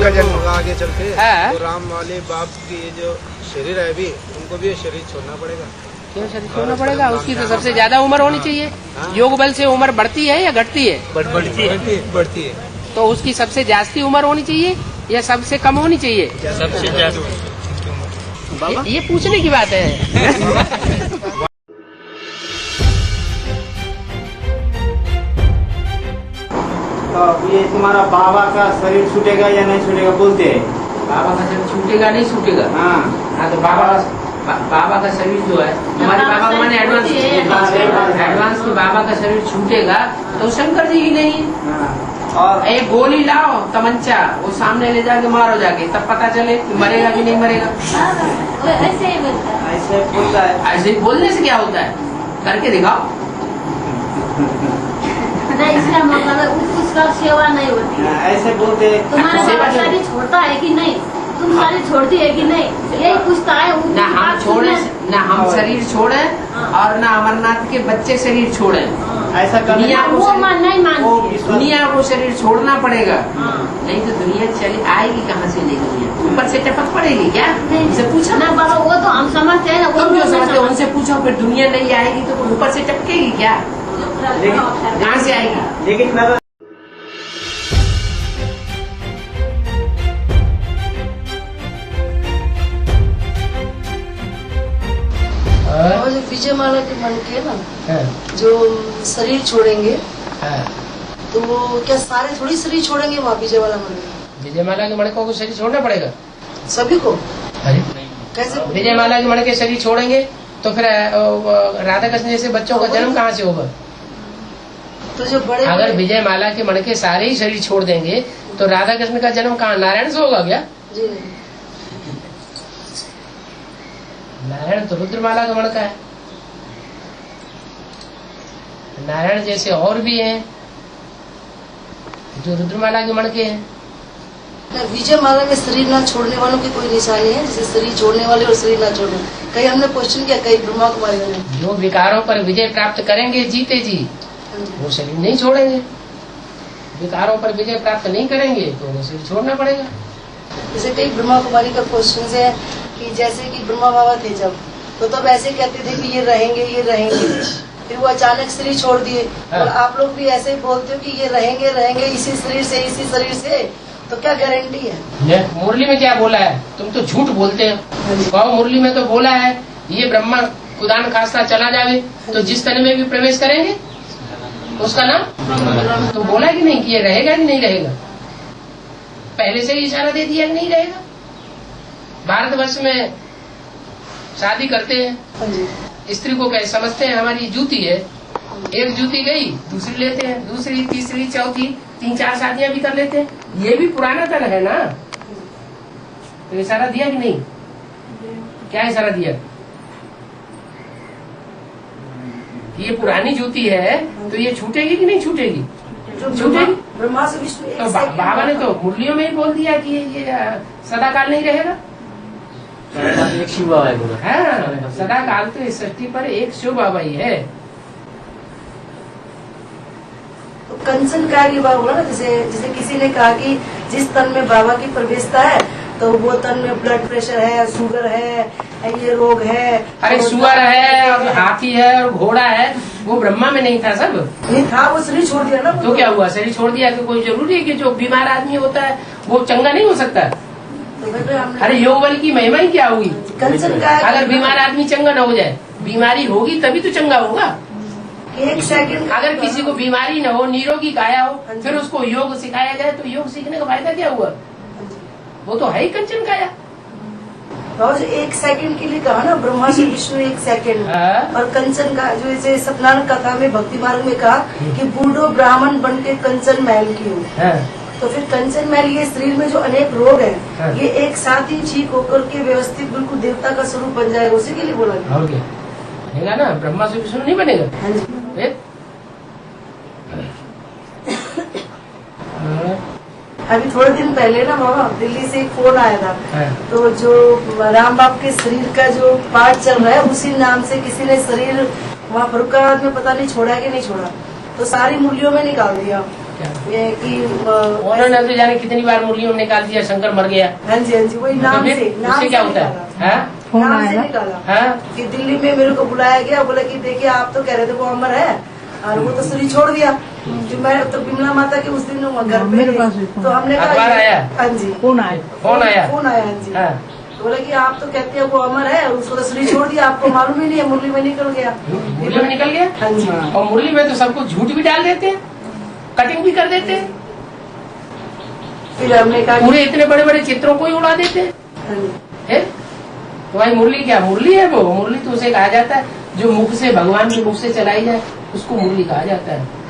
का जन्म आगे चल के हाँ। तो राम वाले बाप की जो शरीर है अभी उनको भी शरीर छोड़ना पड़ेगा। क्यों शरीर छोड़ना पड़ेगा? उसकी तो सबसे ज्यादा उम्र होनी चाहिए। योग बल से उम्र बढ़ती है या घटती है? बढ़ती है। तो उसकी सबसे जास्ती उम्र होनी चाहिए या सबसे कम होनी चाहिए? सबसे ज्यादा। ये पूछने की बात है। ये तुम्हारा बाबा का शरीर छूटेगा या नहीं छूटेगा बोलते हैं। बाबा का शरीर छूटेगा नहीं छूटेगा? हाँ तो बाबा का शरीर जो है हमारे बाबा को मैंने एडवांस के बाबा का शरीर छूटेगा तो शंकर जी ही नहीं। और एक गोली लाओ तमंचा वो सामने ले जाके मारो जाके तब पता चले कि मरेगा कि नहीं मरेगा। ऐसे ही बोलता है। ऐसे बोलता है। ऐसे ही बोलने से क्या होता है? करके दिखाओ। नहीं, इसका मतलब है उसका सेवा नहीं होती है। ऐसे बोलते हैं। तुम्हारा बाबा शरीर छोड़ता है कि नहीं? तुम शरीर छोड़ती है कि नहीं? यही पूछता है। ना हम छोड़े, ना हम शरीर छोड़े और ना अमरनाथ के बच्चे शरीर छोड़े। ऐसा दुनिया को वो नहीं मानती है। दुनिया को शरीर छोड़ना पड़ेगा, नहीं तो दुनिया चली आएगी कहाँ से? नहीं दुनिया ऊपर से टपक पड़ेगी क्या? उनसे पूछो ना बाबा, वो तो हम समझते हैं ना। तुम जो समझते हो उनसे पूछो। फिर दुनिया नहीं आएगी तो ऊपर से टपकेगी क्या? कहाँ से आएगी? लेकिन और जो विजय माला के मन के ना जो शरीर छोड़ेंगे तो वो क्या सारे थोड़ी शरीर छोड़ेंगे वहाँ विजय माला मन में? विजय माला के मणकों को शरीर छोड़ना पड़ेगा सभी को? अरे कैसे? विजय माला के मणके शरीर छोड़ेंगे तो फिर राधा कृष्ण जैसे बच्चों का जन्म कहाँ से होगा? तो जो बड़े अगर विजय माला के मणके सारे ही शरीर छोड़ देंगे तो राधा कृष्ण का जन्म कहाँ? नारायण से होगा क्या? जी नहीं। नारायण तो रुद्रमाला का मणका है। नारायण जैसे और भी हैं जो रुद्रमाला के मणके हैं। विजय माला में शरीर ना छोड़ने वालों की कोई निशानी है जैसे शरीर छोड़ने वाले और शरीर ना छोड़ने? कहीं हमने क्वेश्चन किया, कहीं ब्रह्मा कुमारी ने जो विकारों पर विजय प्राप्त करेंगे जीते जी वो शरीर नहीं छोड़ेंगे। विकारों पर विजय प्राप्त नहीं करेंगे तो उन्हें शरीर छोड़ना पड़ेगा। जैसे कई ब्रह्मा कुमारी का क्वेश्चन है कि जैसे कि ब्रह्मा बाबा थे जब तो तब ऐसे कहते थे कि ये रहेंगे फिर वो अचानक शरीर छोड़ दिए। और आप लोग भी ऐसे ही बोलते हो कि ये रहेंगे इसी शरीर से तो क्या गारंटी है? मुरली में क्या बोला है? तुम तो झूठ बोलते हो। मुरली में तो बोला है ये ब्रह्मा खुदान खास्ता चला जावे तो जिस तन में भी प्रवेश करेंगे उसका नाम तो बोला कि नहीं कि ये रहेगा कि नहीं रहेगा? पहले से ही इशारा दे दिया कि नहीं रहेगा। भारतवर्ष में शादी करते हैं, स्त्री को क्या समझते हैं हमारी जूती है। एक जूती गई दूसरी लेते हैं, दूसरी तीसरी चौथी 3-4 शादियां भी कर लेते हैं। ये भी पुराना तन है ना। तो इशारा दिया कि नहीं? क्या इशारा दिया? ये पुरानी जूती है तो ये छूटेगी कि नहीं छूटेगी? छूटेगी। ब्रह्मा से विष्णु तो बाबा ने तो मुरलियों में ही बोल दिया कि ये सदाकाल नहीं रहेगा। एक शिव बाबा है बोला। हाँ, सदाकाल तो इस सृष्टि पर एक शिव बाबा ही है। तो कंचन का ये बात बोला ना, जैसे किसी ने कहा कि जिस तन में बाबा की प्रवेशता है तो वो तन में ब्लड प्रेशर है, शुगर है, ये रोग है। अरे सुअर है और हाथी है और घोड़ा है, वो ब्रह्मा में नहीं था सब? नहीं था, वो शरीर छोड़ दिया ना। तो क्या हुआ? शरीर छोड़ दिया तो कोई जरूरी है कि जो बीमार आदमी होता है वो चंगा नहीं हो सकता? अरे योग बल की महिमा ही क्या हुई? कंचन का अगर बीमार आदमी चंगा न हो जाए, बीमारी होगी तभी तो चंगा होगा। 1 सेकंड अगर किसी को बीमारी न हो, निरोगी काया हो, फिर उसको योग सिखाया जाए तो योग सीखने का फायदा क्या हुआ? वो तो है ही कंचन काया। और 1 सेकंड के लिए कहा ना, ब्रह्मा से विष्णु 1 सेकंड। और कंचन का जो जैसे सत्यनारायण कथा में भक्ति मार्ग में कहा कि बूढ़ो ब्राह्मण बन के कंचन महल की हो। तो फिर कंचन महल ये शरीर में जो अनेक रोग हैं ये एक साथ ही ठीक होकर के व्यवस्थित बिल्कुल देवता का स्वरूप बन जाएगा, उसी के लिए बोला बनेगा ना। ब्रह्मा से विष्णु नहीं बनेगा। अभी थोड़े दिन पहले ना बाबा दिल्ली से एक फोन आया था। तो जो राम बाप के शरीर का जो पार्ट चल रहा है उसी नाम से किसी ने शरीर वहाँ फरुखाबाद में पता नहीं छोड़ा कि नहीं छोड़ा, तो सारी मूल्यों में निकाल दिया। ये कि उन्होंने तो जाने कितनी बार मुरलियों ने निकाल दिया, शंकर मर गया। हाँ जी वही नाम से उससे क्या होता है? नाम से निकाला कि दिल्ली में मेरे को बुलाया गया, बोला कि देखिए आप तो कह रहे थे वो अमर है, और वो तो शरीर छोड़ दिया। जो मैं तो बिमला माता के उस दिन घर पे तो हमने अखबार आया। हाँ जी फोन आया। हाँ जी। तो बोला कि आप तो कहते हैं वो अमर है, उसको तो शरीर छोड़ दिया, आपको मालूम ही नहीं है, मुरली में निकल गया। मुरली में निकल गया। हाँ जी। और मुरली में तो सबको झूठ भी डाल देते हैं, कटिंग भी कर देते हैं, फिर हमने कहा पूरे इतने बड़े बड़े चित्रों को ही उड़ा देते हैं। तो भाई मुरली क्या मुरली है? वो मुरली तो उसे कहा जाता है जो मुख से, भगवान के मुख से चलाई जाए, उसको मुरली कहा जाता है।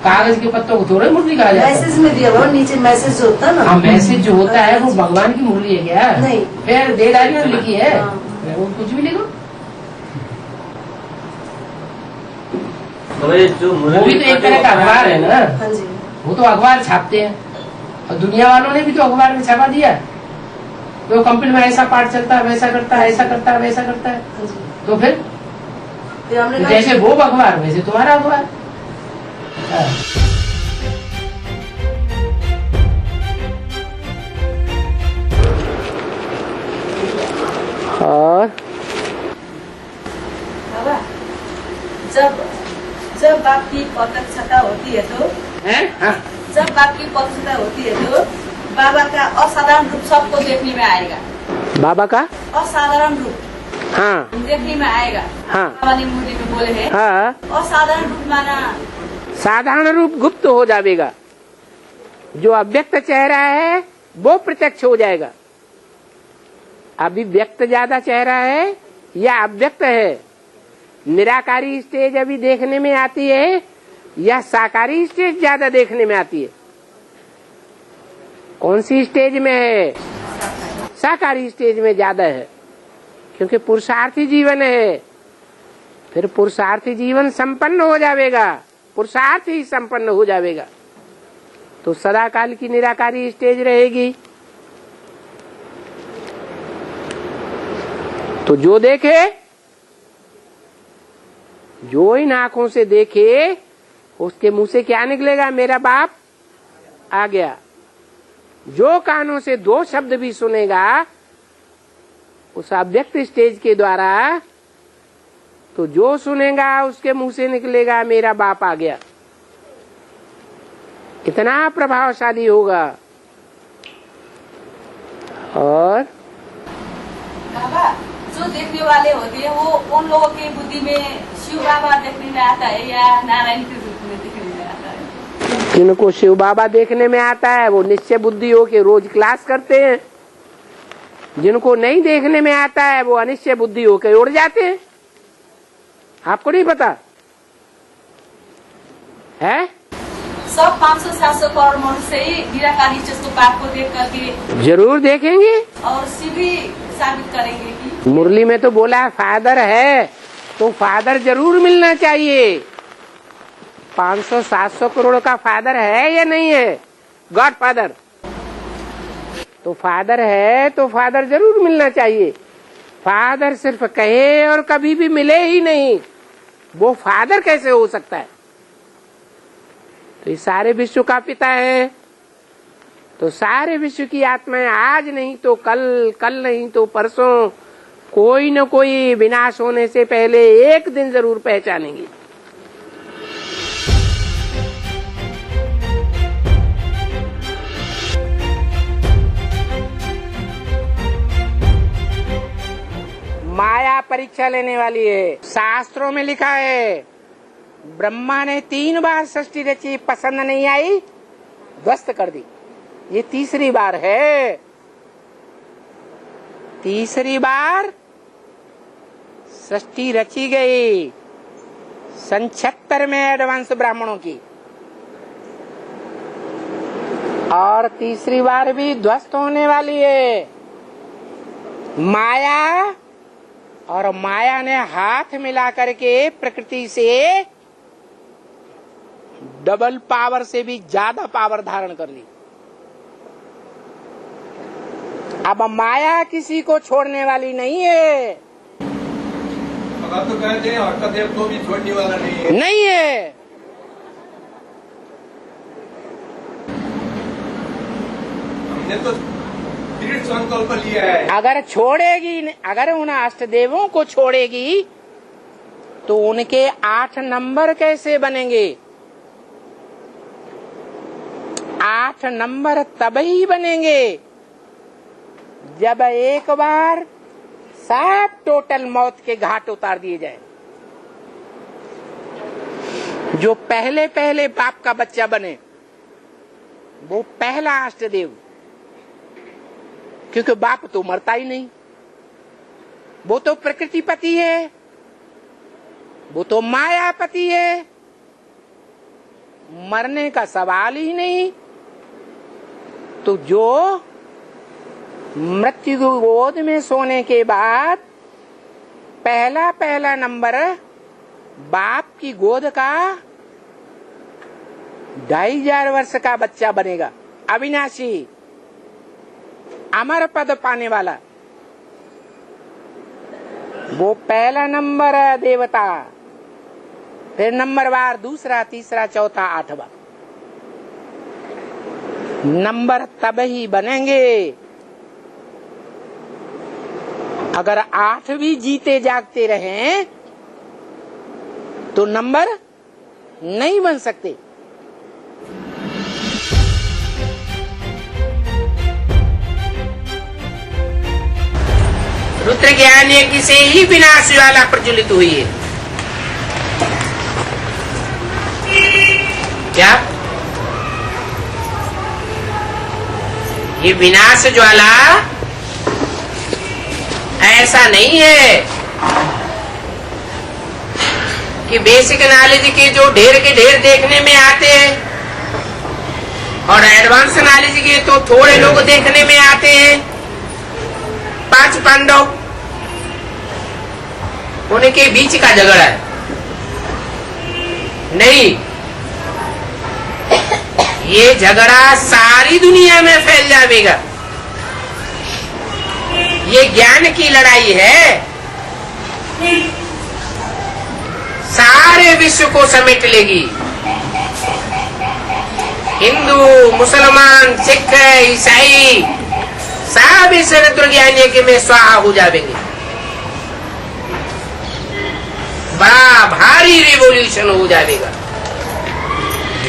कागज के पत्तों को थोड़ा मुरली कहा जाता है। मैसेज में दिया हुआ नीचे मैसेज जो होता है ना, मैसेज जो होता है वो भगवान की मुरली है क्या? नहीं। फिर देदारी में लिखी है, वो कुछ भी लिखो। जो वो भी तो एक तरह का अखबार है ना। हाँ जी। वो तो अखबार छापते हैं, और दुनिया वालों ने भी तो अखबार में छपा दिया। तो कंपनी में ऐसा पार्ट चलता है, वैसा करता है, ऐसा करता है, वैसा करता है। तो फिर हमने तो जैसे वो अखबार वैसे तुम्हारा अखबार। और जब आपकी प्रत्यक्षता होती है तो जब आपकी प्रत्यक्षता होती है तो बाबा का असाधारण रूप सबको देखने में आएगा। बाबा का असाधारण रूप देखने में आएगा। बाबा ने मुरली में बोले हैं असाधारण रूप माना साधारण रूप गुप्त हो जाएगा, जो अव्यक्त चेहरा है वो प्रत्यक्ष हो जाएगा। अभी व्यक्त ज्यादा चेहरा है या अव्यक्त है? निराकारी स्टेज अभी देखने में आती है या साकारी स्टेज ज्यादा देखने में आती है? कौन सी स्टेज में है? साकारी स्टेज में ज्यादा है, क्योंकि पुरुषार्थी जीवन है। फिर पुरुषार्थी जीवन संपन्न हो जाएगा, पुरुषार्थ ही संपन्न हो जाएगा, तो सदा काल की निराकारी स्टेज रहेगी। तो जो देखे, जो इन आंखों से देखे, उसके मुंह से क्या निकलेगा? मेरा बाप आ गया। जो कानों से दो शब्द भी सुनेगा उस अव्यक्त स्टेज के द्वारा, तो जो सुनेगा उसके मुंह से निकलेगा मेरा बाप आ गया। कितना प्रभावशाली होगा। और बाबा जो देखने वाले होते हैं वो उन लोगों की बुद्धि में शिव बाबा देखने में आता है या नारायण के रूप में देखने में आता है? जिनको शिव बाबा देखने में आता है वो निश्चय बुद्धि हो के रोज क्लास करते हैं। जिनको नहीं देखने में आता है वो अनिश्चय बुद्धि होकर उड़ जाते हैं। आपको नहीं पता है? सब 500-700 करोड़ मनुष्य से ही निराकारी चेष्ट पाठ को देख करके जरूर देखेंगे और शिव भी साबित करेंगे कि मुरली में तो बोला है फादर है, तो फादर जरूर मिलना चाहिए। 500-700 करोड़ का फादर है या नहीं है? गॉड फादर तो फादर है, तो फादर जरूर मिलना चाहिए। फादर सिर्फ कहे और कभी भी मिले ही नहीं, वो फादर कैसे हो सकता है? तो ये सारे विश्व का पिता है, तो सारे विश्व की आत्माएं आज नहीं तो कल, कल नहीं तो परसों, कोई न कोई विनाश होने से पहले एक दिन जरूर पहचानेंगी। माया परीक्षा लेने वाली है। शास्त्रों में लिखा है ब्रह्मा ने 3 बार सृष्टि रची, पसंद नहीं आई, ध्वस्त कर दी। ये तीसरी बार है। तीसरी बार सृष्टि रची गई सन 76 में एडवांस ब्राह्मणों की, और तीसरी बार भी ध्वस्त होने वाली है। माया और माया ने हाथ मिला करके प्रकृति से डबल पावर से भी ज्यादा पावर धारण कर ली। अब माया किसी को छोड़ने वाली नहीं है। अब तो कहते हैं हर्षदेव को भी छोड़ने वाला नहीं है। नहीं है। ये तो दृढ़ संकल्प लिया है। अगर छोड़ेगी, अगर उन अष्ट देवों को छोड़ेगी तो उनके 8 नंबर कैसे बनेंगे? 8 नंबर तब ही बनेंगे जब एक बार सब टोटल मौत के घाट उतार दिए जाए। जो पहले पहले बाप का बच्चा बने वो पहला अष्टदेव, क्योंकि बाप तो मरता ही नहीं, वो तो प्रकृतिपति है, वो तो मायापति है, मरने का सवाल ही नहीं। तो जो मृत्यु गोद में सोने के बाद पहला पहला नंबर बाप की गोद का 2500 वर्ष का बच्चा बनेगा, अविनाशी अमर पद पाने वाला, वो पहला नंबर देवता, फिर नंबरवार दूसरा, तीसरा, चौथा, 8वां नंबर तब ही बनेंगे अगर 8 भी जीते जागते रहें तो नंबर नहीं बन सकते। रुद्र ज्ञान यज्ञ से ही विनाश ज्वाला प्रज्वलित हुई है। क्या ये विनाश ज्वाला ऐसा नहीं है कि बेसिक नॉलेज के जो ढेर के ढेर देखने में आते हैं और एडवांस नॉलेज के तो थोड़े लोग देखने में आते हैं। 5 पांडव, उनके बीच का झगड़ा है नहीं, ये झगड़ा सारी दुनिया में फैल जाएगा। ये ज्ञान की लड़ाई है, सारे विश्व को समेट लेगी। हिंदू, मुसलमान, सिख, ईसाई सब इस रुद्र ज्ञान यज्ञ में स्वाहा हो जाएंगे। बड़ा भारी रिवॉल्यूशन हो जाएगा।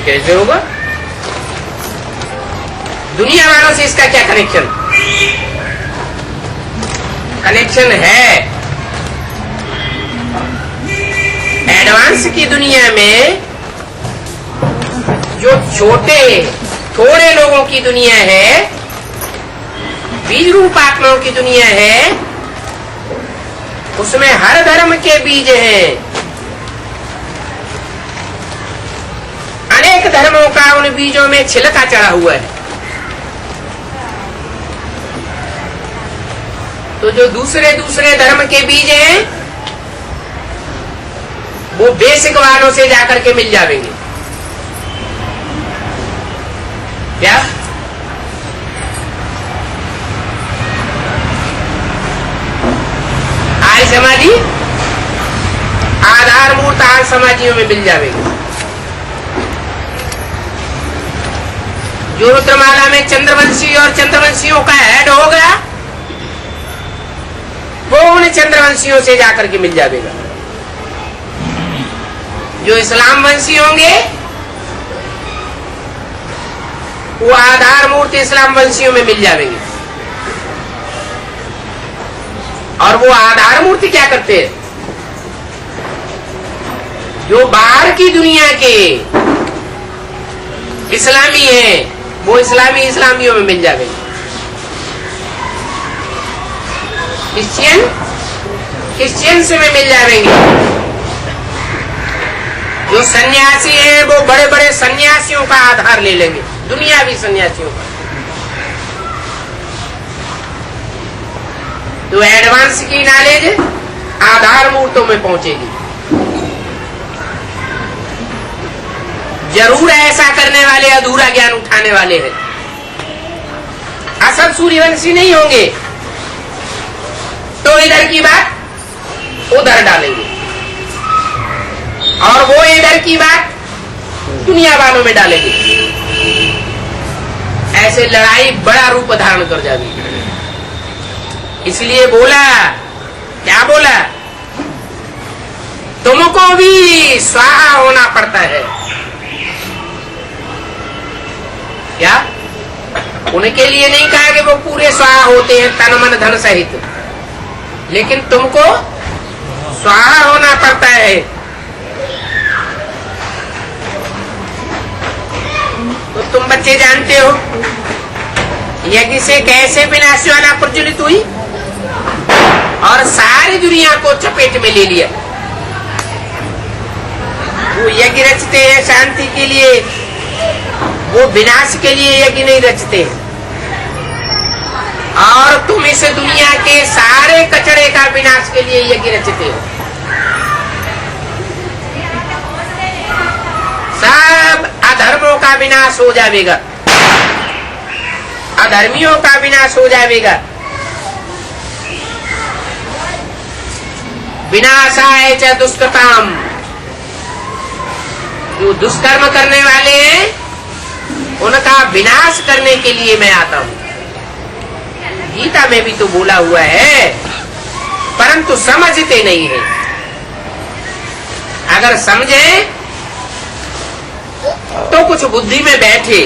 कैसे होगा? दुनिया वालों से इसका क्या कनेक्शन? कनेक्शन है एडवांस की दुनिया में। जो छोटे थोड़े लोगों की दुनिया है, बीज रूप आत्माओं की दुनिया है, उसमें हर धर्म के बीज हैं। अनेक धर्मों का उन बीजों में छिलका चढ़ा हुआ है। तो जो दूसरे दूसरे धर्म के बीज हैं वो बेसिक वालों से जाकर के मिल जाएंगे। क्या आर्य समाधि आधार मूर्त आर्य समाजियों में मिल जाएंगे। जो रुद्रमाला में चंद्रवंशी और चंद्रवंशियों का हेड हो गया वो उन चंद्रवंशियों से जाकर के मिल जाएगा। जो इस्लाम वंशी होंगे वो आधार मूर्ति इस्लाम वंशियों में मिल जाएंगे। और वो आधार मूर्ति क्या करते हैं? जो बाहर की दुनिया के इस्लामी हैं वो इस्लामियों में मिल जाएंगे। क्रिश्चियंस में मिल जाएंगे। जो सन्यासी हैं वो बड़े बड़े सन्यासियों का आधार ले लेंगे, दुनियावी सन्यासियों का। तो एडवांस की नॉलेज आधार मूर्तों में पहुंचेगी। जरूर ऐसा करने वाले अधूरा ज्ञान उठाने वाले हैं, असल सूर्यवंशी नहीं होंगे तो इधर की बात उधर डालेंगे और वो इधर की बात दुनिया वालों में डालेंगे। ऐसे लड़ाई बड़ा रूप धारण कर जाएगी। इसलिए बोला, क्या बोला, तुमको भी स्वाहा होना पड़ता है। क्या उनके लिए नहीं कहा कि वो पूरे स्वाहा होते हैं तन मन धन सहित, लेकिन तुमको स्वाहा होना पड़ता है। तो तुम बच्चे जानते हो यज्ञ से कैसे विनाश ज्वाला प्रज्वलित हुई और सारी दुनिया को चपेट में ले लिया। वो यज्ञ रचते हैं शांति के लिए, वो विनाश के लिए यज्ञ नहीं रचते। और तुम इस दुनिया के सारे कचरे का विनाश के लिए यज्ञ रचते हो। सब अधर्मों का विनाश हो जाएगा, अधर्मियों का विनाश हो जाएगा। विनाशाय च दुष्कृताम, जो दुष्कर्म करने वाले हैं उनका विनाश करने के लिए मैं आता हूं। गीता में भी तो बोला हुआ है, परंतु समझते नहीं है। अगर समझे तो कुछ बुद्धि में बैठे